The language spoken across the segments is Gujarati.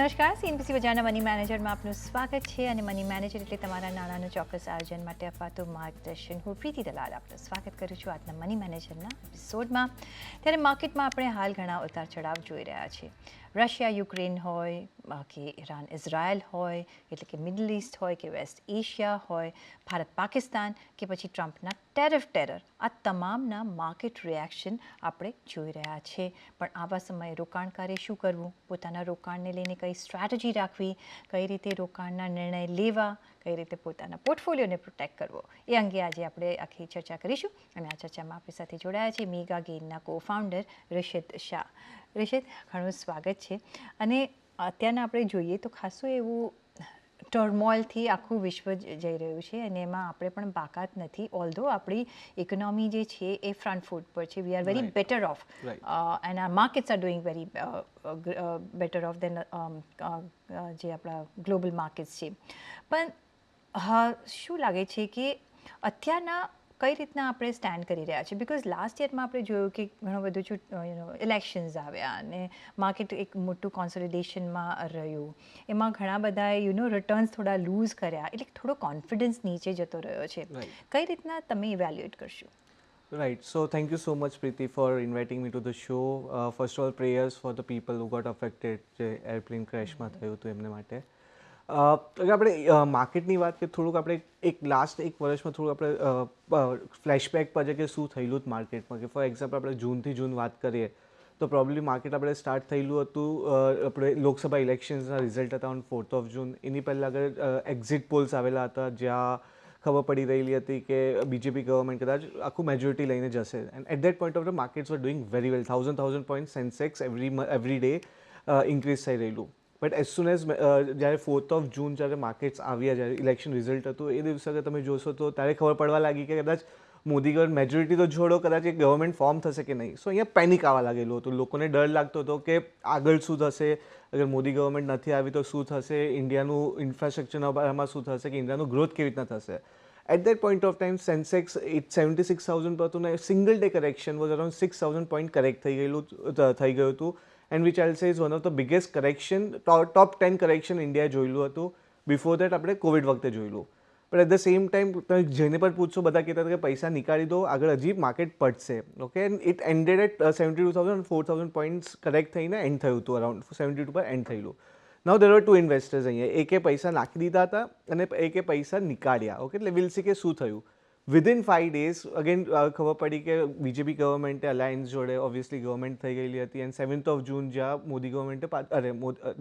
નમસ્કાર, સીએનબીસી બજારના મની મેનેજરમાં આપનું સ્વાગત છે અને મની મેનેજર એટલે તમારા નાણાંનું ચોક્કસ આયોજન માટે અપાતું માર્ગદર્શન. હું પ્રીતિ દલાલ આપનું સ્વાગત કરું છું આજના મની મેનેજરના એપિસોડમાં. ત્યારે માર્કેટમાં આપણે હાલ ઘણા ઉતાર ચઢાવ જોઈ રહ્યા છીએ. રશિયા યુક્રેન હોય કે ઈરાન ઇઝરાયલ હોય, એટલે કે મિડલ ઇસ્ટ હોય કે વેસ્ટ એશિયા હોય, ભારત પાકિસ્તાન કે પછી ટ્રમ્પના ટેરર, આ તમામના માર્કેટ રિએક્શન આપણે જોઈ રહ્યા છીએ. પણ આવા સમયે રોકાણકારે શું કરવું, પોતાના રોકાણને લઈને કઈ સ્ટ્રેટેજી રાખવી, કઈ રીતે રોકાણના નિર્ણય લેવા, કઈ રીતે પોતાના પોર્ટફોલિયોને પ્રોટેક્ટ કરવો, એ અંગે આજે આપણે આખી ચર્ચા કરીશું. અને આ ચર્ચામાં આપણી સાથે જોડાયા છે મેગા ગેઇનના કો-ફાઉન્ડર રિશિત શાહ. રિશિત, ઘણું સ્વાગત છે. અને અત્યારના આપણે જોઈએ તો ખાસું એવું ટર્મોઇલથી આખું વિશ્વ જઈ રહ્યું છે અને એમાં આપણે પણ બાકાત નથી. ઓલ્ધો આપણી ઇકોનોમી જે છે એ ફ્રન્ટ ફૂટ પર છે. We are very better off and our markets are doing very better off then જે આપણા ગ્લોબલ માર્કેટ્સ છે. પણ શું લાગે છે કે અત્યારના કઈ રીતના આપણે સ્ટેન્ડ કરી રહ્યા છીએ? બિકોઝ લાસ્ટ યરમાં આપણે જોયું કે ઘણું બધું ઇલેક્શન્સ આવ્યા અને માર્કેટ એક મોટું કોન્સોલિડેશનમાં રહ્યું. એમાં ઘણા બધાએ રિટર્ન્સ થોડા લૂઝ કર્યા, એટલે થોડો કોન્ફિડન્સ નીચે જતો રહ્યો છે. કઈ રીતના તમે ઇવેલ્યુએટ કરશો? Right. So thank you so much, Preeti, for inviting me to the show. First of all, prayers for the people who got affected. જે એરપ્લેન ક્રેશમાં થયું હતું એમને માટે. આપણે માર્કેટની વાત કરીએ થોડુંક આપણે એક વર્ષમાં થોડુંક આપણે ફ્લેશબેક પર છે કે શું થયેલું હતું માર્કેટમાં. કે ફોર એક્ઝામ્પલ આપણે જૂન વાત કરીએ તો પ્રોબ્લેમ માર્કેટ આપણે સ્ટાર્ટ થયેલું હતું આપણે લોકસભા ઇલેક્શન્સના રિઝલ્ટ હતા ઓન 4th of June. એની પહેલાં આગળ એક્ઝિટ પોલ્સ આવેલા હતા જ્યાં ખબર પડી રહેલી હતી કે બીજેપી ગવર્મેન્ટ કદાચ આખું મેજોરિટી લઈને જશે. And at that point of the markets were doing very well. 1000 point Sensex every day increase થઈ રહેલું. બટ એઝ સુન એઝ જ્યારે 4th of June જ્યારે માર્કેટ્સ આવ્યા, જ્યારે ઇલેક્શન રિઝલ્ટ હતું એ દિવસે અગર તમે જોશો તો ત્યારે ખબર પડવા લાગી કે કદાચ મોદી ગવર્મેન્ટ મેજોરિટી તો છોડો, કદાચ એક ગવર્મેન્ટ ફોર્મ થશે કે નહીં. સો અહીંયા પેનિક આવવા લાગેલું હતું. લોકોને ડર લાગતો હતો કે આગળ શું થશે, અગર મોદી ગવર્મેન્ટ નથી આવી તો શું થશે, ઇન્ડિયાનું ઇન્ફ્રાસ્ટ્રક્ચરના બારામાં શું થશે, કે ઇન્ડિયાનું ગ્રોથ કેવી રીતના થશે. At that point of time Sensex 76,000 પર હતું ને single day correction was around 6,000 point correct થઈ ગયું હતું. And which I'll say is one of the biggest correction, top 10 correction ઇન્ડિયાએ જોયેલું હતું. બિફોર દેટ આપણે કોવિડ વખતે જોયેલું. પણ એટ ધ સેમ ટાઈમ તમે જેને પણ પૂછશો બધા કહેતા હતા કે પૈસા નીકાળી દો, આગળ હજી માર્કેટ પડશે. Okay, and it ended at 72,000 4,000 points correct થઈને એન્ડ થયું હતું. અરાઉન્ડ 72 પર એન્ડ થયેલું. Now there are two investors અહીંયા. એકે પૈસા નાખી દીધા હતા અને એકે પૈસા નીકાળ્યા. ઓકે, એટલે વિલ સી કે શું થયું. વિધિન 5 days અગેન ખબર પડી કે બીજેપી ગવર્મેન્ટે અલાયન્સ જોડે ઓબ્વિયસલી ગવર્મેન્ટ થઈ ગયેલી હતી. એન્ડ 7th of June જ્યાં મોદી ગવર્મેન્ટે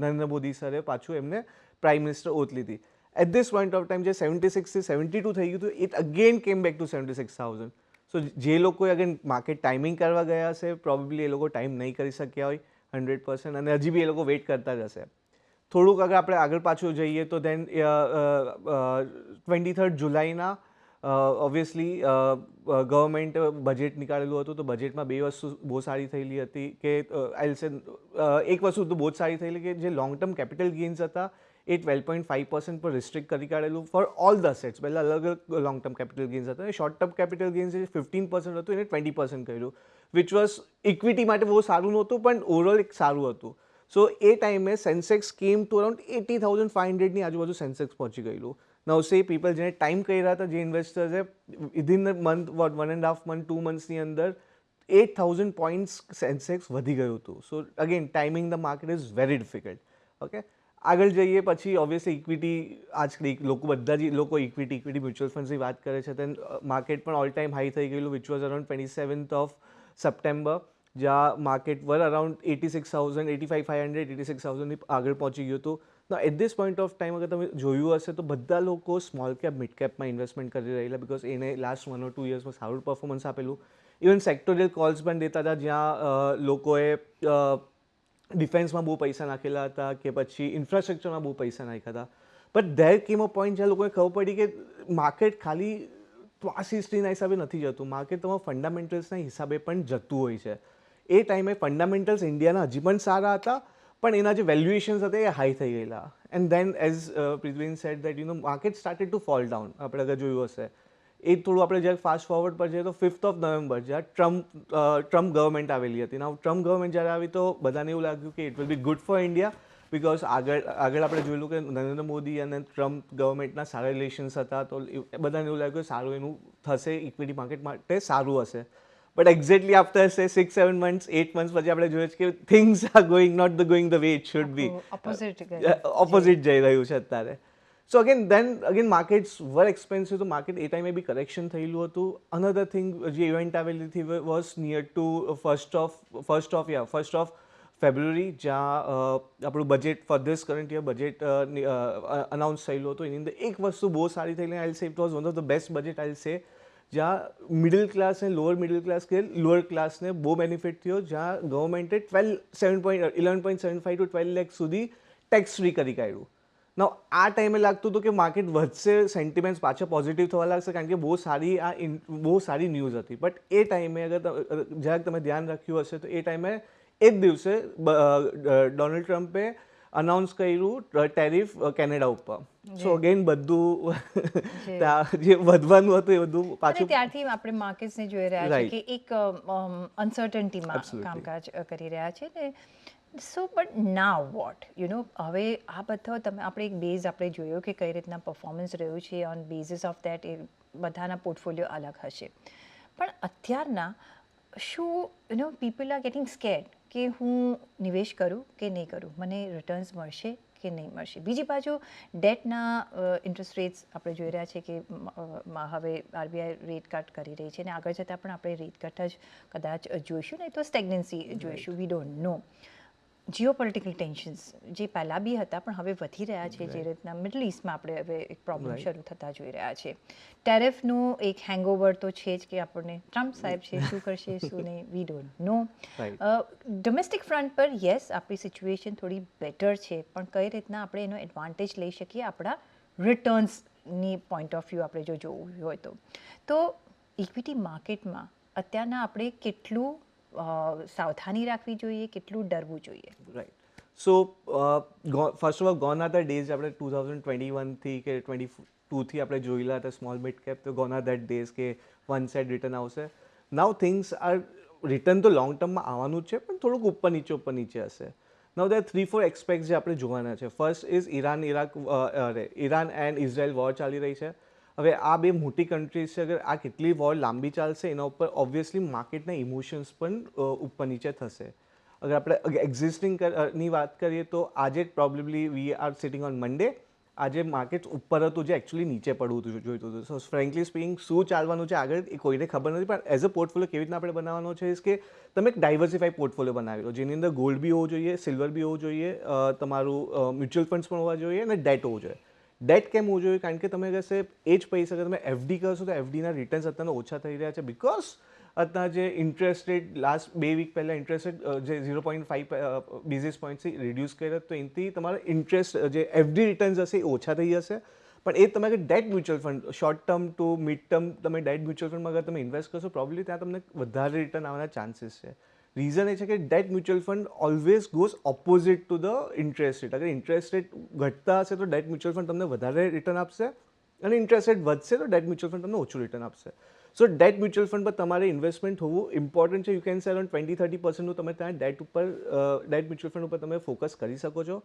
નરેન્દ્ર મોદી સરે પાછું એમને પ્રાઇમ મિનિસ્ટર ઓથ લીધી. At this point of time જે 76 થી 72 થઈ ગયું હતું, it again came back to 76,000. So જે લોકોએ અગેન માર્કેટ ટાઈમિંગ કરવા ગયા હશે, પ્રોબેબલી એ લોકો ટાઈમ નહીં કરી શક્યા હોય 100%, અને હજી બી એ લોકો વેઇટ કરતા જ હશે. થોડુંક અગર આપણે આગળ પાછું જઈએ તો દેન 23rd જુલાઈના ઓબ્વિયસલી ગવર્મેન્ટે બજેટ નીકાળેલું હતું. તો બજેટમાં બે વસ્તુ બહુ સારી થયેલી હતી કે આઈલ સે એક વસ્તુ તો બહુ જ સારી થયેલી કે જે લોંગ ટર્મ કેપિટલ ગેઇન્સ હતા એ 12.5% પર રિસ્ટ્રિક્ટ કરી કાઢેલું ફોર ઓલ ધ સેટ્સ. પહેલાં અલગ અલગ લોંગ ટર્મ કેપિટલ ગેઇન્સ હતા. શોર્ટ ટર્મ કેપિટલ ગેઇન્સ જે 15% હતું એને 20% કર્યું, વિચ વોઝ ઇક્વિટી માટે બહુ સારું નહોતું પણ ઓવરઓલ એક સારું હતું. સો એ ટાઈમે સેન્સેક્સ કેમ ટુ અરાઉન્ડ 80,500ની આજુબાજુ સેન્સેક્સ પહોંચી ગયેલું. નાઉ સે પીપલ જેને ટાઈમ કર્યા હતા, જે ઇન્વેસ્ટર્સે વિધિન ધ મંથ 1.5 month 2 monthsની અંદર 8,000 પોઈન્ટ્સ સેન્સેક્સ વધી ગયું હતું. સો again timing the market is very difficult. Okay, આગળ જઈએ પછી ઓબ્વિયસલી ઇક્વિટી આજકાલ બધા જ લોકો ઇક્વિટી મ્યુચ્યુઅલ ફંડ્સની વાત કરે છે. તેન માર્કેટ પણ ઓલ ટાઈમ હાઈ થઈ ગયેલું, which was around 27th of September જ્યાં માર્કેટ વર અરાઉન્ડ 86,000 85,500 86,000ની આગળ પહોંચી ગયું હતું. At this point of time અગર તમે જોયું હશે તો બધા લોકો સ્મોલ કેપ મિડ કેપમાં ઇન્વેસ્ટમેન્ટ કરી રહેલા, બિકોઝ એને લાસ્ટ 1 or 2 yearsમાં સારું પરફોર્મન્સ આપેલું. ઇવન સેક્ટોરિયલ કોલ્સ પણ દેતા હતા જ્યાં લોકોએ ડિફેન્સમાં બહુ પૈસા નાખેલા હતા કે પછી ઇન્ફ્રાસ્ટ્રક્ચરમાં બહુ પૈસા નાખ્યા હતા. બટ ધેર કેમ અ પોઈન્ટ જ્યાં લોકોને ખબર પડી કે માર્કેટ ખાલી પાસ હિસ્ટ્રીના હિસાબે નથી જતું, માર્કેટ તમારા ફંડામેન્ટલ્સના હિસાબે પણ જતું હોય છે. એ ટાઈમે ફંડામેન્ટલ્સ ઇન્ડિયાના હજી પણ સારા હતા પણ એના જે વેલ્યુએશન્સ હતા એ હાઈ થઈ ગયેલા. And then as Prithvin said that market started to fall down. આપણે અગર જોયું હશે એ થોડું આપણે જ્યારે ફાસ્ટ ફોરવર્ડ પર જઈએ તો 5th of November જ્યાં ટ્રમ્પ ગવર્મેન્ટ આવેલી હતી. નાઉ ટ્રમ્પ ગવર્મેન્ટ જ્યારે આવી તો બધાને એવું લાગ્યું કે it will be good for India, because આગળ આપણે જોયેલું કે નરેન્દ્ર મોદી અને ટ્રમ્પ ગવર્મેન્ટના સારા રિલેશન્સ હતા, તો બધાને એવું લાગ્યું કે સારું એનું થશે, ઇક્વિટી માર્કેટ માટે સારું હશે. But exactly after 6-7 months 8 months પછી આપણે જોઈએ છે કે things are going the way it should be, opposite જઈ રહ્યું છે અત્યારે. સો અગેન માર્કેટ્સ વર એક્સપેન્સિવ, તો માર્કેટ એ ટાઈમે બી કરેક્શન થયેલું હતું. અનધર થિંગ જે ઇવેન્ટ આવેલી હતી was near to first of February, જ્યાં આપણું budget for this current year budget announce થયેલું હતું. એની અંદર એક વસ્તુ બહુ સારી થયેલી, I say it was one of the best budget, I say, જ્યાં મિડલ ક્લાસ અને લોઅર મિડલ ક્લાસ કે લોઅર ક્લાસને બહુ બેનિફિટ થયો, જ્યાં ગવર્મેન્ટે 11.75 to 12 લાખ સુધી ટેક્સ ફ્રી કરી કાઢ્યું. ના આ ટાઈમે લાગતું હતું કે માર્કેટ વધશે, સેન્ટિમેન્ટ્સ પાછા પોઝિટિવ થવા લાગશે, કારણ કે બહુ સારી ન્યૂઝ હતી. બટ એ ટાઈમે અગર જરાક તમે ધ્યાન રાખ્યું હશે તો એ ટાઈમે એ જ દિવસે ડોનાલ્ડ ટ્રમ્પે અનાઉન્સ કર્યું ટેરિફ કેનેડા ઉપર. સો અગેન બધું જે વધવાનું હતું એ બધું પાછું, ત્યારથી આપણે માર્કેટ્સને જોઈ રહ્યા છીએ કે એક અનસર્ટન્ટીમાં કામકાજ કરી રહ્યા છે ને. સો બટ નાવ વોટ હવે આ બધા આપણે એક બેઝ આપણે જોયો કે કઈ રીતના પરફોર્મન્સ રહ્યું છે. ઓન બેઝિસ ઓફ દેટ એ બધાના પોર્ટફોલિયો અલગ હશે. પણ અત્યારના શું પીપલ આર ગેટિંગ સ્કેર્ડ કે હું નિવેશ કરું કે નહીં કરું, મને રિટર્ન્સ મળશે કે નહીં મળશે. બીજી બાજુ ડેટના ઇન્ટરેસ્ટ રેટ્સ આપણે જોઈ રહ્યા છીએ કે હવે આરબીઆઈ રેટ કટ કરી રહી છે, અને આગળ જતાં પણ આપણે રેટ કટ જ કદાચ જોઈશું, નહીં તો સ્ટેગ્નન્સી જોઈશું, વી ડોન્ટ નો. જીઓપોલિટિકલ ટેન્શન્સ જે પહેલાં બી હતા પણ હવે વધી રહ્યા છે, જે રીતના મિડલ ઇસ્ટમાં આપણે હવે એક પ્રોબ્લેમ શરૂ થતા જોઈ રહ્યા છે. ટેરિફનું એક હેંગઓવર તો છે જ કે આપણને ટ્રમ્પ સાહેબ છે, શું કરશે શું નહીં, we don't know. Domestic front પર યસ આપણી સિચ્યુએશન થોડી બેટર છે, પણ કઈ રીતના આપણે એનો એડવાન્ટેજ લઈ શકીએ આપણા રિટર્ન્સની પોઈન્ટ ઓફ વ્યૂ આપણે જો જોવું હોય તો ઇક્વિટી માર્કેટમાં અત્યારના આપણે કેટલું સાવધાની રાખવી જોઈએ, કેટલું ડરવું જોઈએ? Right. So first of all gone are the days આપણે 2021થી કે 22થી આપણે જોયેલા હતા સ્મોલ મિડ કેપ, તો ગોન આર દેટ ડેઝ કે વન સાઇડ રિટર્ન આવશે. નાવ થિંગ્સ આર રિટર્ન તો લોંગ ટર્મમાં આવવાનું જ છે, પણ થોડુંક ઉપર નીચે હશે. નાવ દેર 3-4 એસ્પેક્ટ્સ જે આપણે જોવાના છે. First is Iran and Israel war ચાલી રહી છે. હવે આ બે મોટી કન્ટ્રીઝ છે, અગર આ કેટલી વોર લાંબી ચાલશે એના ઉપર ઓબ્વિયસલી માર્કેટના ઇમોશન્સ પણ ઉપર નીચે થશે. અગર આપણે એક્ઝિસ્ટિંગની વાત કરીએ તો આજે probably we are sitting on Monday, આજે માર્કેટ ઉપર હતું જે એકચ્યુઅલી નીચે પડવું જોઈતું હતું. સો ફ્રેન્કલી સ્પીકિંગ શું ચાલવાનું છે આગળ એ કોઈને ખબર નથી, પણ એઝ અ પોર્ટફોલિયો કેવી રીતના આપણે બનાવવાનો છે કે તમે એક ડાયવર્સિફાઈ પોર્ટફોલિયો બનાવી લો, જેની અંદર ગોલ્ડ બી હોવું જોઈએ, સિલ્વર બી હોવું જોઈએ, તમારું મ્યુચ્યુઅલ ફંડ્સ પણ હોવા જોઈએ અને ડેટ હોવું જોઈએ. ડેટ કેમ હોવું જોઈએ? કારણ કે તમે કહેશે એ જ પૈસા અગર તમે એફડી કરશો તો એફડીના રિટર્ન્સ અત્યારે ઓછા થઈ રહ્યા છે, બિકોઝ અત્યારે જે ઇન્ટરેસ્ટ રેટ લાસ્ટ 2 વીક પહેલાં ઇન્ટરેસ્ટ રેટ જે 0.5 બેઝિસ પોઈન્ટથી રિડ્યુસ કર્યા, તો એનાથી તમારા ઇન્ટરેસ્ટ જે એફડી રિટર્ન્સ હશે એ ઓછા થઈ જશે. પણ એ તમે debt mutual fund short term to mid term તમે ડેટ મ્યુચ્યુઅલ ફંડમાં અગર તમે ઇન્વેસ્ટ કરશો, પ્રોબ્લી ત્યાં તમને વધારે રિટર્ન આવવાના ચાન્સીસ છે. રીઝન એ છે કે date mutual fund always goes opposite to the interest rate. અગર ઇન્ટરેસ્ટ રેટ ઘટતા હશે તો ડેટ મ્યુચ્યુઅલ ફંડ તમને વધારે રિટર્ન આપશે, અને ઇન્ટરેસ્ટ રેટ વધશે તો ડેટ મ્યુચ્યુઅલ ફંડ તમને ઓછું રિટર્ન આપશે. સો ડેટ મ્યુચ્યુઅલ ફંડ પર તમારે ઇન્વેસ્ટમેન્ટ હોવું ઇમ્પોર્ટન્ટ છે. યુ કેન સે અરાઉન્ડ 20-30% તમે ત્યાં ડેટ મ્યુચ્યુઅલ ફંડ ઉપર તમે ફોકસ કરી શકો છો.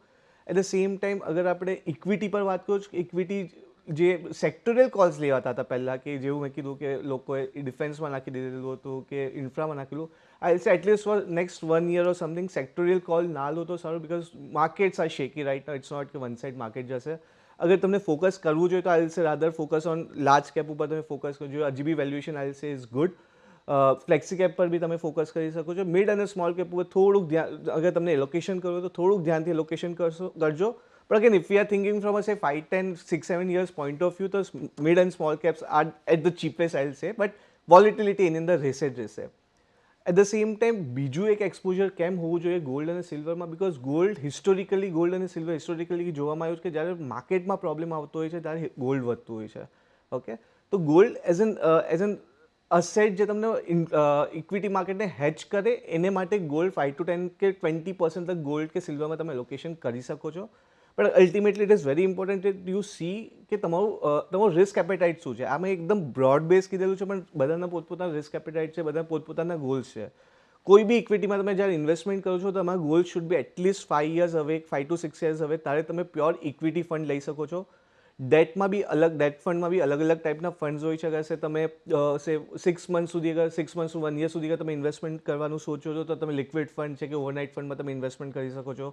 એટ ધ સેમ ટાઈમ અગર આપણે ઇક્વિટી પર વાત કરો, ઇક્વિટી જે સેક્ટોરિયલ કોલ્સ લેવાતા હતા પહેલાં, કે જેવું મેં કીધું કે લોકોએ ડિફેન્સમાં નાખી દીધેલું હતું કે ઇન્ફ્રામાં નાખેલું, I say at least for next 1 year or something sectorial call ના લો તો સારું, because markets are shaky right now. It's not કે વન સાઇડ માર્કેટ જશે. અગર તમને ફોકસ કરવું જોઈએ તો I say rather focus on large cap ઉપર તમે ફોકસ કરજો. હજી બી વેલ્યુએશન આઈ સે ઇઝ ગુડ. ફ્લેક્સી કેપ પર બી તમે ફોકસ કરી શકો છો. મિડ અને સ્મોલ કેપ ઉપર થોડુંક ધ્યાન, અગર તમને એલોકેશન કરવું તો થોડુંક ધ્યાનથી એલોકેશન કરજો. But again, if we are thinking from a say 5, 10, 6, 7 years point of view, તો mid and small caps are at the cheapest, I'll say, but volatility એની અંદર રહેશે જ રહેશે. એટ ધ સેમ ટાઈમ બીજું એક એક્સપોઝર કેમ હોવું જોઈએ ગોલ્ડ અને સિલ્વરમાં? બિકોઝ ગોલ્ડ અને સિલ્વર હિસ્ટોરિકલી જોવામાં આવ્યું છે કે જ્યારે માર્કેટમાં પ્રોબ્લેમ આવતો હોય છે ત્યારે ગોલ્ડ વધતું હોય છે. ઓકે, તો ગોલ્ડ એઝ એન અસેટ જે તમને ઇક્વિટી માર્કેટને હેચ કરે, એને માટે ગોલ્ડ 5 to 10 કે 20% તક ગોલ્ડ કે સિલ્વરમાં તમે લોકેશન કરી શકો છો. પણ ultimately it is very important કે યુ સી કે તમારું રિસ્ક એપેટાઇટ શું છે. આમાં એકદમ બ્રોડ બેઝ કીધેલું છે, પણ બધાના પોતપોતાના રિસ્ક એપેટાઇટ છે, બધા પોતપોતાના ગોલ્સ છે. કોઈ બી ઇક્વિટીમાં તમે જ્યારે ઇન્વેસ્ટમેન્ટ કરો છો તો તમારા goal should be at least 5 years હવે 5 to 6 યર્સ હવે ત્યારે તમે પ્યોર ઇક્વિટી ફંડ લઈ શકો છો. ડેટમાં બી ડેટ ફંડમાં બી અલગ ટાઈપના ફંડ્સ હોઈ શકે છે. તમે 6 મંથ સુધી અગર 6 મંથ 1 યર સુધી અગર તમે ઇન્વેસ્ટમેન્ટ કરવાનું સોચો છો તો તમે લિક્વિડ ફંડ છે કે ઓવરનાઇટ ફંડમાં તમે ઇન્વેસ્ટમેન્ટ કરી શકો છો.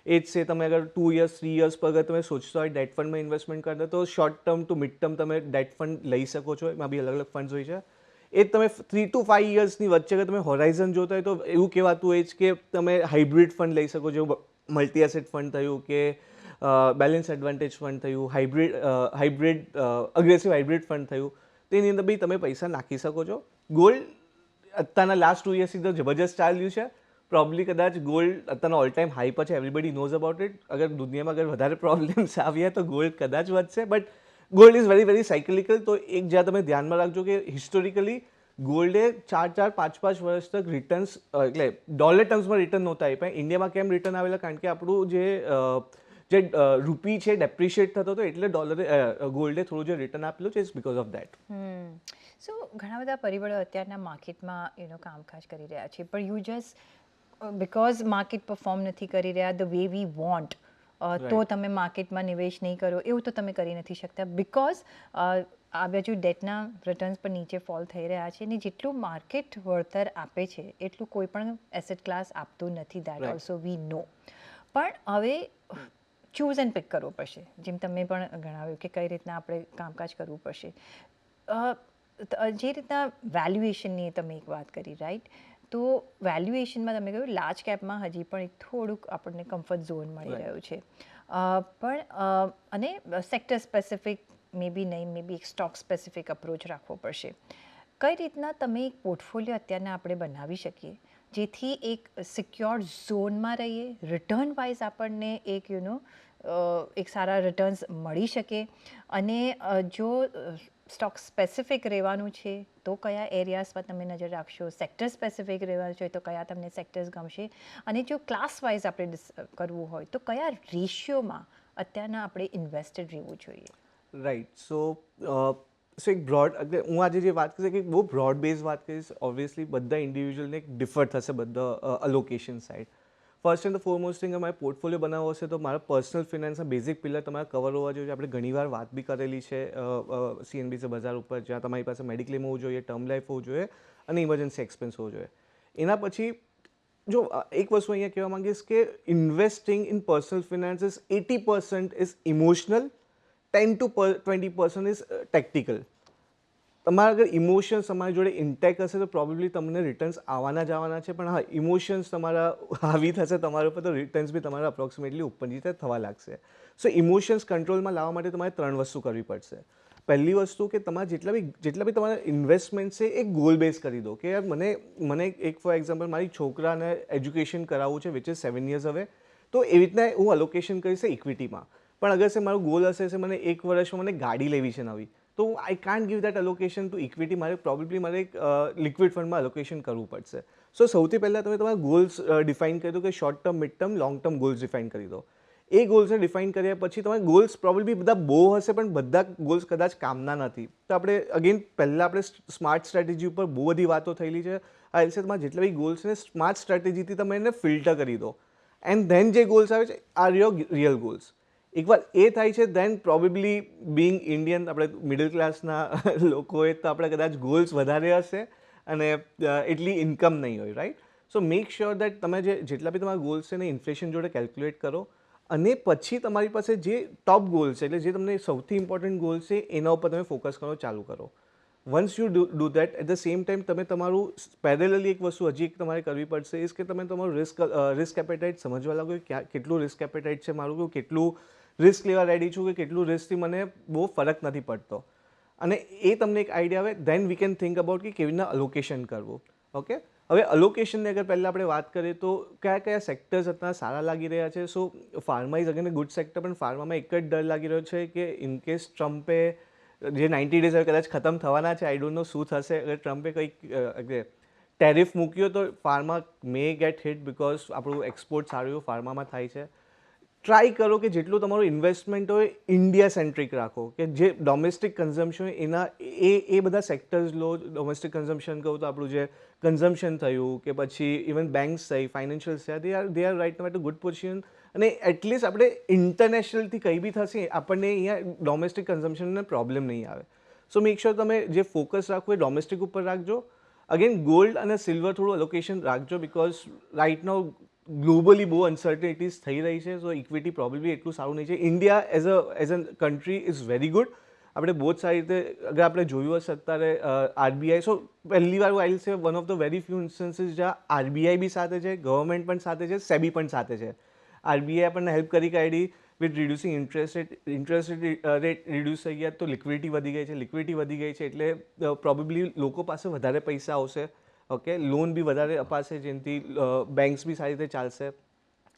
એ જ છે તમે અગર 2 યર્સ 3 યર્સ પર અગર તમે સોચતા હોય ડેટ ફંડમાં ઇન્વેસ્ટમેન્ટ કરતા તો short term to mid term તમે ડેટ ફંડ લઈ શકો છો. એમાં બી અલગ ફંડ્સ હોય છે. એ જ તમે 3 to 5 યર્સની વચ્ચે અગર તમે હોરાઇઝન જોતા હોય તો એવું કહેવાતું હોય છે કે તમે હાઇબ્રિડ ફંડ લઈ શકો છો. મલ્ટી એસેટ ફંડ થયું કે બેલેન્સ એડવાન્ટેજ ફંડ થયું, અગ્રેસિવ હાઇબ્રિડ ફંડ થયું, તેની અંદર બી તમે પૈસા નાખી શકો છો. ગોલ્ડ અત્યારના લાસ્ટ 2 યર્સથી તો જબરજસ્ત ચાલ્યું છે. પ્રોબ્લી કદાચ ગોલ્ડ અત્યારના ઓલ ટાઈમ હાઈ પર છે. Everybody knows about it. અગર દુનિયામાં અગર વધારે પ્રોબ્લેમ્સ આવ્યા તો ગોલ્ડ કદાચ વધશે, બટ ગોલ્ડ ઇઝ વેરી સાયકલિકલ. તો એક જ્યાં તમે ધ્યાનમાં રાખજો કે હિસ્ટોરિકલી ગોલ્ડે 4-5 વર્ષ તક રિટર્ન્સ એટલે ડોલર ટર્મ્સમાં રિટર્ન નહોતા આપ્યા. ઇન્ડિયામાં કેમ રિટર્ન આવેલા? કારણ કે આપણું જે રૂપી છે ડેપ્રિશિએટ થતો હતો એટલે ગોલ્ડે થોડું જે રિટર્ન આપેલું છે ઇઝ બીકોઝ ઓફ દેટ. સો ઘણા બધા પરિબળો અત્યારના માર્કેટમાં કામકાજ કરી રહ્યા છે, પણ you just because market perform નથી કરી રહ્યા ધ વે વી વોન્ટ, તો તમે માર્કેટમાં નિવેશ નહીં કરો એવું તો તમે કરી નથી શકતા. બિકોઝ આ બાજુ ડેટના રિટર્ન્સ પર નીચે ફોલ થઈ રહ્યા છે અને જેટલું માર્કેટ વળતર આપે છે એટલું કોઈ પણ એસેટ ક્લાસ આપતું નથી. દેટ ઓલ્સો વી નો. પણ હવે ચૂઝ એન્ડ પિક કરવો પડશે, જેમ તમે પણ ગણાવ્યું કે કઈ રીતના આપણે કામકાજ કરવું પડશે. જે રીતના વેલ્યુએશનની તમે એક વાત કરી, રાઈટ? તો વેલ્યુએશનમાં તમે કહ્યું લાર્જ કેપમાં હજી પણ થોડુંક આપણને કમ્ફર્ટ ઝોન મળી રહ્યું છે, પણ અને સેક્ટર સ્પેસિફિક મે બી નહીં, મે બી એક સ્ટોક સ્પેસિફિક અપ્રોચ રાખવો પડશે. કઈ રીતના તમે એક પોર્ટફોલિયો અત્યારના આપણે બનાવી શકીએ જેથી એક સિક્યોર ઝોનમાં રહીએ, રિટર્ન વાઇઝ આપણને એક સારા રિટર્ન્સ મળી શકે, અને જો સ્ટોક સ્પેસિફિક રહેવાનું છે તો કયા એરિયાઝમાં તમે નજર રાખશો, સેક્ટર સ્પેસિફિક રહેવાનું છે તો કયા તમને સેક્ટર્સ ગમશે, અને જો ક્લાસ વાઇઝ આપણે કરવું હોય તો કયા રેશિયોમાં અત્યારના આપણે ઇન્વેસ્ટેડ રહેવું જોઈએ? રાઈટ. સો એક બ્રોડ, હું આજે જે વાત કરીશ કે બહુ બ્રોડ બેઝ વાત કરીશ. ઓબ્વિયસલી બધા ઇન્ડિવિજ્યુઅલને એક ડિફર થશે બધા allocation side. First and the foremost thing, મારે પોર્ટફોલિયો બનાવવો હશે તો મારા પર્સનલ ફિનાન્સના બેઝિક પિલર તમારા કવર હોવા જોઈએ. આપણે ઘણીવાર વાત બી કરેલી છે CNBC બજાર ઉપર, જ્યાં તમારી પાસે મેડિક્લેમ હોવું જોઈએ, ટર્મ લાઈફ હોવું જોઈએ અને ઇમરજન્સી એક્સપેન્સ હોવું જોઈએ. એના પછી જો એક વસ્તુ અહીંયા કહેવા માંગીશ કે investing in personal finance is 80% is emotional, 10 to 20% is ટેક્ટિકલ. તમારા અગર ઇમોશન્સ તમારી જોડે ઇન્ટેક હશે તો પ્રોબેબલી તમને રિટર્ન્સ આવવાના છે, પણ હા, ઇમોશન્સ તમારા હાવી થશે તમારા ઉપર તો રિટર્ન્સ બી તમારા અપ્રોક્સિમેટલી ઉપર નીચે થવા લાગશે. સો ઇમોશન્સ કંટ્રોલમાં લાવવા માટે તમારે 3 વસ્તુ કરવી પડશે. પહેલી વસ્તુ કે તમારા જેટલા બી તમારા ઇન્વેસ્ટમેન્ટ છે એ ગોલ બેઝ કરી દો કે યાર મને એક ફોર એક્ઝામ્પલ મારી છોકરાને એજ્યુકેશન કરાવવું છે વિચ ઇઝ 7 years હવે, તો એવી રીતના હું અલોકેશન કરીશ ઇક્વિટીમાં. પણ અગર છે મારો ગોલ હશે મને 1 વર્ષમાં મને ગાડી લેવી છે નવી, તો I can't give that allocation two equity. મારે એક લિક્વિડ ફંડમાં અલોકેશન કરવું પડશે. સો સૌથી પહેલાં તમે તમારા ગોલ્સ ડિફાઇન કરી દો કે short term, mid term, long term goals define કરી દો. એ ગોલ્સને ડિફાઇન કર્યા પછી તમારા ગોલ્સ પ્રોબેબલી બધા બહુ હશે પણ બધા ગોલ્સ કદાચ કામના નથી. તો આપણે અગેન પહેલાં આપણે સ્માર્ટ સ્ટ્રેટેજી ઉપર બહુ બધી વાતો થયેલી છે. આ એટલે તમારા જેટલા બી ગોલ્સ છે સ્માર્ટ સ્ટ્રેટેજીથી તમે એને ફિલ્ટર કરી દો, એન્ડ ધેન જે ગોલ્સ આવે છે આર યોર રિયલ ગોલ્સ. એકવાર એ થાય છે દેન પ્રોબેબલી બિંગ ઇન્ડિયન, આપણે મિડલ ક્લાસના લોકોએ તો આપણે કદાચ ગોલ્સ વધારે હશે અને એટલી ઇન્કમ નહીં હોય, right? So make sure that તમે જેટલા બી તમારા ગોલ્સ છે ને ઇન્ફ્લેશન જોડે કેલ્ક્યુલેટ કરો, અને પછી તમારી પાસે જે ટોપ ગોલ્સ છે એટલે જે તમને સૌથી ઇમ્પોર્ટન્ટ ગોલ્સ છે એના ઉપર તમે ફોકસ કરો ચાલુ કરો. Once you do that, at the same time તમે તમારું પેરેલલી એક વસ્તુ હજી એક તમારે કરવી પડશે ઇઝ કે તમે તમારું રિસ્ક એપેટાઇટ સમજવા લાગો કે કેટલું રિસ્ક એપેટાઇટ છે મારું, કેટલું રિસ્ક લેવા રેડી છું, કે કેટલું રિસ્કથી મને બહુ ફરક નથી પડતો. અને એ તમને એક આઈડિયા આવે દેન વી કેન થિંક અબાઉટ કે કેવી રીતના અલોકેશન કરવું. ઓકે, હવે અલોકેશનની અગર પહેલાં આપણે વાત કરીએ તો કયા સેક્ટર્સ અત્યારે સારા લાગી રહ્યા છે. So pharma is again a good sector, પણ ફાર્મામાં એક જ ડર લાગી રહ્યો છે કે ઇનકેસ ટ્રમ્પે જે 90 days હવે કદાચ ખતમ થવાના છે, આઈ ડોન્ટ નો શું થશે. અગર ટ્રમ્પે કંઈક ટેરિફ મૂક્યો તો pharma may get hit, because આપણું એક્સપોર્ટ સારું એવું ફાર્મામાં થાય છે. ટ્રાય કરો કે જેટલું તમારું ઇન્વેસ્ટમેન્ટ હોય ઇન્ડિયા સેન્ટ્રિક રાખો, કે જે ડોમેસ્ટિક કન્ઝમ્પશન હોય એના એ બધા સેક્ટર્સ લો. ડોમેસ્ટિક કન્ઝમ્પશન કહું તો આપણું જે કન્ઝમ્પશન થયું કે પછી ઇવન બેંક્સ થઈ, ફાઇનાન્શિયલ થયા, they are right now at a good position. અને એટલીસ્ટ આપણે ઇન્ટરનેશનલથી કંઈ બી થશે આપણને અહીંયા ડોમેસ્ટિક કન્ઝમ્પશનને પ્રોબ્લેમ નહીં આવે. સો મેક શ્યોર તમે જે ફોકસ રાખો એ ડોમેસ્ટિક ઉપર રાખજો. અગેન ગોલ્ડ અને સિલ્વર થોડું અલોકેશન રાખજો, બિકોઝ રાઇટ નાઉ ગ્લોબલી બહુ અનસર્ટેનિટીઝ થઈ રહી છે. સો ઇક્વિટી પ્રોબેબલી એટલું સારું નહીં છે. India as a country is very good. આપણે બહુ જ સારી રીતે અગર આપણે જોયું હશે અત્યારે આરબીઆઈ, સો પહેલી વાર આઈ વિલ સે one of the very few instances જ્યાં આરબીઆઈ બી સાથે છે, ગવર્મેન્ટ પણ સાથે છે, સેબી પણ સાથે છે. આરબીઆઈ આપણને હેલ્પ કરી કાઢી with reducing interest rate reduce થઈ ગયા તો લિક્વિડિટી વધી ગઈ છે. લિક્વિડિટી વધી ગઈ છે એટલે પ્રોબેબલી લોકો પાસે વધારે પૈસા આવશે. ઓકે, લોન બી વધારે અપાશે જેનાથી બેંક્સ બી સારી રીતે ચાલશે.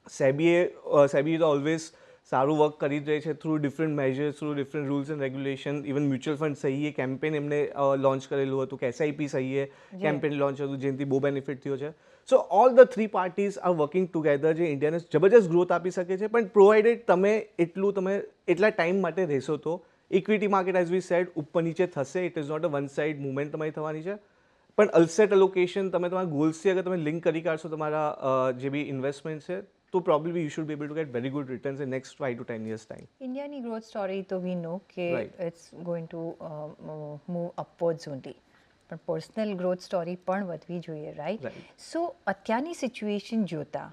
સેબી તો ઓલવેઝ સારું વર્ક કરી જ રહી છે through different measures, through different rules and regulation. Even mutual fund સહીએ કેમ્પેન એમને લોન્ચ કરેલું હતું, કે એસઆઈપી સહીએ કેમ્પેન લોન્ચ હતું જેનાથી બહુ બેનિફિટ થયો છે. સો all the three parties are working together, જે ઇન્ડિયાને જબરજસ્ત ગ્રોથ આપી શકે છે. પણ પ્રોવાઇડેડ તમે એટલા ટાઈમ માટે રહેશો તો equity market as we said ઉપર નીચે થશે. It is not a one side movement તમારી થવાની છે. પણ અલસેટ અલોકેશન તમે તમારા ગોલ્સથી અગર તમે લિંક કરી કાઢશો તમારા જે બી ઇન્વેસ્ટમેન્ટ છે, તો probably you should be able to get very good returns in next 5 to 10 years time. ઇન્ડિયાની ગ્રોથ સ્ટોરી તો વી નો કે it's going to move upwards only, પણ પર્સનલ ગ્રોથ સ્ટોરી પણ વધવી જોઈએ, રાઈટ? સો અત્યારની સિચ્યુએશન જોતા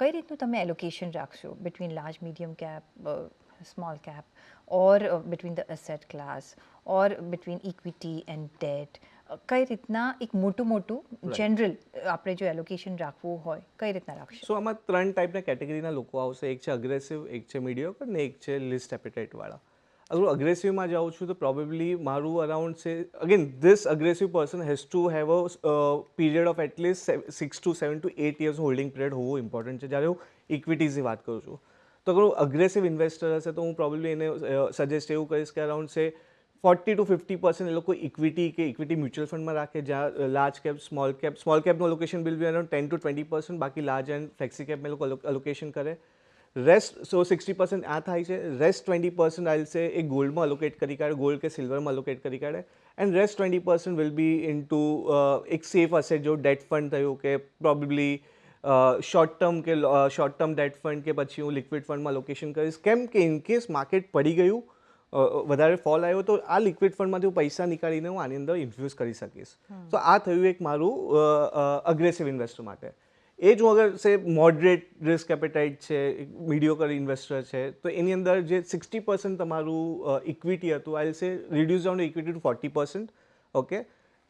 કઈ રીતનું તમે એલોકેશન રાખશો between large medium cap, small cap, or between the asset class, or between equity and debt? કઈ રીતના એક મોટું જનરલ આપણે જો એલોકેશન રાખવું હોય કઈ રીતના રાખશો? સો આમાં 3 ટાઈપના કેટેગરીના લોકો આવશે. એક છે અગ્રેસિવ, એક છે મીડિયોકર ને એક છે લિસ્ટ એપેટાઇટવાળા. અગર અગ્રેસિવમાં જાઉં છું તો પ્રોબેબલી મારું અરાઉન્ડ છે, again this aggressive person has to have a period of at least 6 to 7 to 8 years holding period હોવો ઇમ્પોર્ટન્ટ છે જ્યારે હું ઇક્વિટીઝની વાત કરું છું. તો અગર હું અગ્રેસિવ ઇન્વેસ્ટર હશે તો હું પ્રોબેબલી એને સજેસ્ટ એવું કરીશ કે અરાઉન્ડ છે 40 to 50% એ લોકો ઇક્વિટી કે ઇક્વિટી મ્યુચ્યુઅલ ફંડમાં રાખે, જ્યાં લાર્જ કેપ, સ્મોલ કેપનું allocation will be around 10 to 20%, બાકી લાર્જ એન્ડ ફ્લેક્સી કેપમાં એ લોકો અલોકેશન કરે. રેસ્ટ, સો 60% આ થાય છે. રેસ્ટ 20% આઈ વિલ સે એ ગોલ્ડમાં અલોકેટ કરી કાઢે, ગોલ્ડ કે સિલ્વરમાં અલોકેટ કરી કાઢે. And rest 20% will be into એક સેફ અસેટ, જો ડેટ ફંડ થયું કે probably short term debt fund કે પછી હું લિક્વિડ ફંડમાં લોકેશન કરીશ. કેમ કે ઇન કેસ માર્કેટ પડી ગયું, વધારે ફોલ આવ્યો તો આ લિક્વિડ ફંડમાંથી હું પૈસા નીકાળીને હું આની અંદર ઇન્ફ્યુઝ કરી શકીશ. તો આ થયું એક મારું અગ્રેસિવ ઇન્વેસ્ટર માટે. એ જ હું અગર સે મોડરેટ રિસ્ક એપેટાઇટ છે, મીડિયોકર ઇન્વેસ્ટર છે, તો એની અંદર જે 60% તમારું ઇક્વિટી હતું, I will say reduce down equity to 40%. Okay,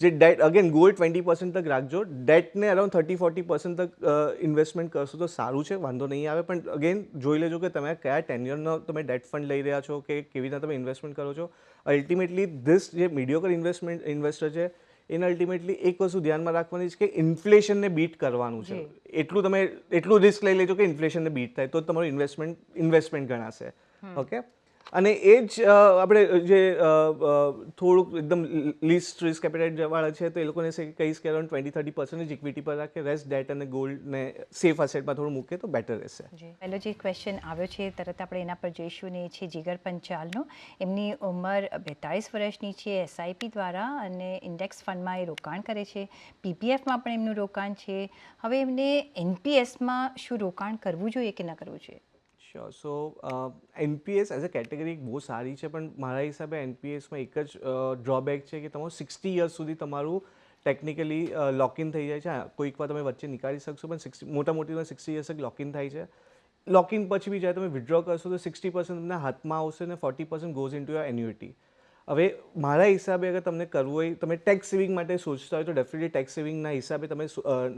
જે ડેટ, અગેન ગોલ્ડ 20% તક રાખજો, ડેટને અરાઉન્ડ 30-40% તક ઇન્વેસ્ટમેન્ટ કરશો તો સારું છે, વાંધો નહીં આવે. પણ અગેન જોઈ લેજો કે તમે કયા ટેન્યુઅરનો તમે ડેટ ફંડ લઈ રહ્યા છો કે કેવી રીતે તમે ઇન્વેસ્ટમેન્ટ કરો છો. અલ્ટિમેટલી ધીસ જે મીડિયોકર ઇન્વેસ્ટર છે એને અલ્ટિમેટલી એક વસ્તુ ધ્યાનમાં રાખવાની છે કે ઇન્ફ્લેશનને બીટ કરવાનું છે. એટલું રિસ્ક લઈ લેજો કે ઇન્ફ્લેશનને બીટ થાય તો તમારું ઇન્વેસ્ટમેન્ટ ગણાશે. ઓકે, અને એ જ આપણે જે થોડુંક એકદમ લીસ્ટ રિસ્ક એપેટાઇટ વાળા છે તો એ લોકોને કહીશ કે અરાઉન્ડ 20-30% જ ઇક્વિટી પર રાખે, રેસ્ટ ડેટ અને ગોલ્ડને સેફ અસેટમાં થોડું મૂકે તો બેટર રહેશે. પહેલો જે ક્વેશ્ચન આવ્યો છે તરત આપણે એના પર જઈશું ને એ છે જીગર પંચાલનો. એમની ઉંમર 42 વર્ષની છે, એસઆઈપી દ્વારા અને ઇન્ડેક્સ ફંડમાં એ રોકાણ કરે છે, પીપીએફમાં પણ એમનું રોકાણ છે. હવે એમને એનપીએસમાં શું રોકાણ કરવું જોઈએ કે ન કરવું જોઈએ? Sure. So NPS as a category બહુ સારી છે, પણ મારા હિસાબે એનપીએસમાં એક જ ડ્રોબેક છે કે તમારું 60 years સુધી તમારું ટેકનિકલી લોકઇન થઈ જાય છે. કોઈક વાર તમે વચ્ચે નીકાળી શકશો, પણ મોટી 60 years તક લોકઇન થાય છે. લોકઇન પછી બી જ્યારે તમે વિથડ્રો કરશો તો 60% તમને હાથમાં આવશે અને 40% goes in to your annuity. હવે મારા હિસાબે અગર તમને કરવું હોય, તમે ટેક્સ સેવિંગ માટે સોચતા હોય તો ડેફિનેટલી ટેક્સ સેવિંગના હિસાબે તમે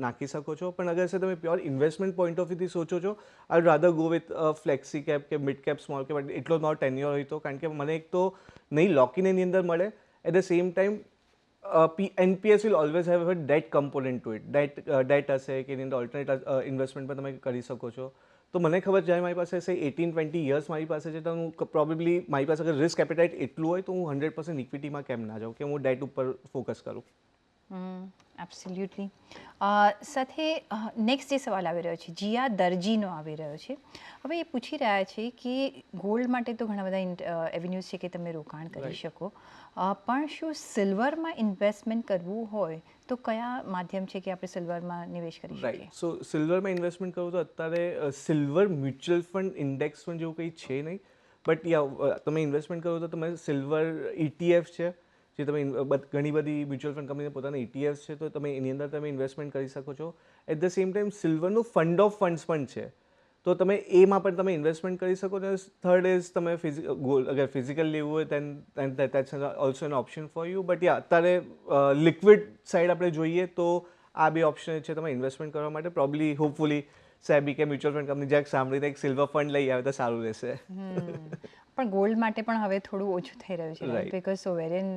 નાખી શકો છો. પણ અગર તમે પ્યોર ઇન્વેસ્ટમેન્ટ પોઈન્ટ ઓફ વ્યૂથી સોચો છો, I would rather go with flexi cap કે મિડ કેપ, સ્મોલ કેપ, એટલો મારો ટેન્યોર હોય તો. કારણ કે મને એક તો નહીં લોકઇન એની અંદર મળે, at the same time NPS will always have a debt component to it. Debt હશે કે એની અંદર ઓલ્ટરનેટ ઇન્વેસ્ટમેન્ટ પણ તમે કરી શકો છો. તો મને ખબર જાય મારી પાસે 18-20 years મારી પાસે છે, તો હું પ્રોબેબલી મારી પાસે અગર રિસ્ક એપેટાઇટ એટલું હોય તો હું 100% ઇક્વિટીમાં કેમ ના જાઉં કે હું ડેટ ઉપર ફોકસ કરું. એબ્સોલ્યુટલી. સાથે નેક્સ્ટ જે સવાલ આવી રહ્યો છે જીયા દરજીનો આવી રહ્યો છે. હવે એ પૂછી રહ્યા છે કે ગોલ્ડ માટે તો ઘણા બધા એવેન્યુઝ છે કે તમે રોકાણ કરી શકો, પણ શું સિલ્વરમાં ઇન્વેસ્ટમેન્ટ કરવું હોય તો કયા માધ્યમ છે કે આપણે સિલ્વરમાં નિવેશ કરી શકીએ? રાઈટ. સો સિલ્વરમાં ઇન્વેસ્ટમેન્ટ કરવું તો અત્યારે silver mutual fund index fund જેવું કંઈ છે નહીં, બટ યા તમે ઇન્વેસ્ટમેન્ટ કરો તો તમે સિલ્વર ETF છે, જે તમે ઘણી બધી મ્યુચ્યુઅલ ફંડ કંપનીના પોતાના ETFs છે, તો તમે એની અંદર તમે ઇન્વેસ્ટમેન્ટ કરી શકો છો. એટ ધ સેમ ટાઈમ સિલ્વરનું ફંડ ઓફ ફંડ્સ પણ છે, તો તમે એમાં પણ તમે ઇન્વેસ્ટમેન્ટ કરી શકો. થર્ડ ઇઝ તમે ગોલ્ડ અગર ફિઝિકલ લેવું હોય then that's also an option for you. But yeah અત્યારે લિક્વિડ સાઈડ આપણે જોઈએ તો આ બે ઓપ્શન છે તમે ઇન્વેસ્ટમેન્ટ કરવા માટે. પ્રોબ્લી હોપફુલી સેબી કે મ્યુચ્યુઅલ ફંડ કંપની જ્યાં સાંભળીને એક સિલ્વર ફંડ લઈ આવે તો સારું રહેશે. પણ ગોલ્ડ માટે પણ હવે થોડું ઓછું થઈ રહ્યું છે, Right. બિકોઝ સોવેરિયન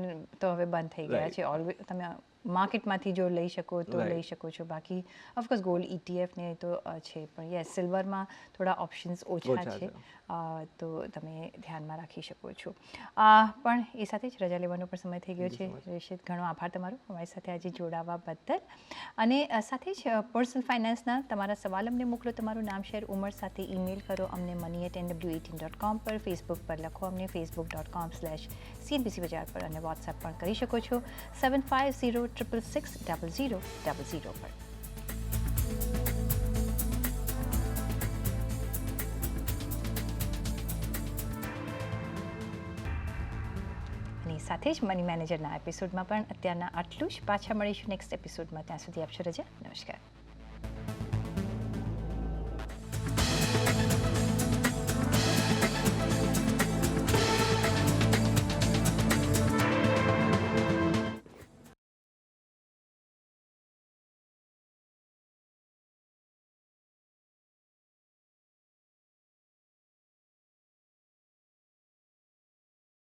તો હવે બંધ થઈ ગયા Right. છે. ઓલવેઝ તમે માર્કેટમાંથી જો લઈ શકો તો Right. લઈ શકો છો, બાકી ઓફકોર્સ ગોલ્ડ ETF ને એ તો છે, પણ યસ સિલ્વરમાં થોડા ઓપ્શન્સ ઓછા ઓછા છે, છે. તો તમે ધ્યાનમાં રાખી શકો છો. પણ એ સાથે જ રજા લેવાનો પણ સમય થઈ ગયો છે. રિષિત, ઘણો આભાર તમારો અમારી સાથે આજે જોડાવા બદલ. અને સાથે જ પર્સનલ ફાઇનાન્સના તમારા સવાલ અમને મોકલો, તમારું નામ, શહેર, ઉંમર સાથે ઈમેલ કરો અમને money@nw18.com પર, ફેસબુક પર લખો અમને facebook.com/CNBC બજાર પર, અને વોટ્સએપ પણ કરી શકો છો 7506660000 પર. અને સાથે જ મની મેનેજરના એપિસોડમાં પણ અત્યારના આટલું જ. પાછા મળીશું નેક્સ્ટ એપિસોડમાં. ત્યાં સુધી આપશો રજા. નમસ્કાર.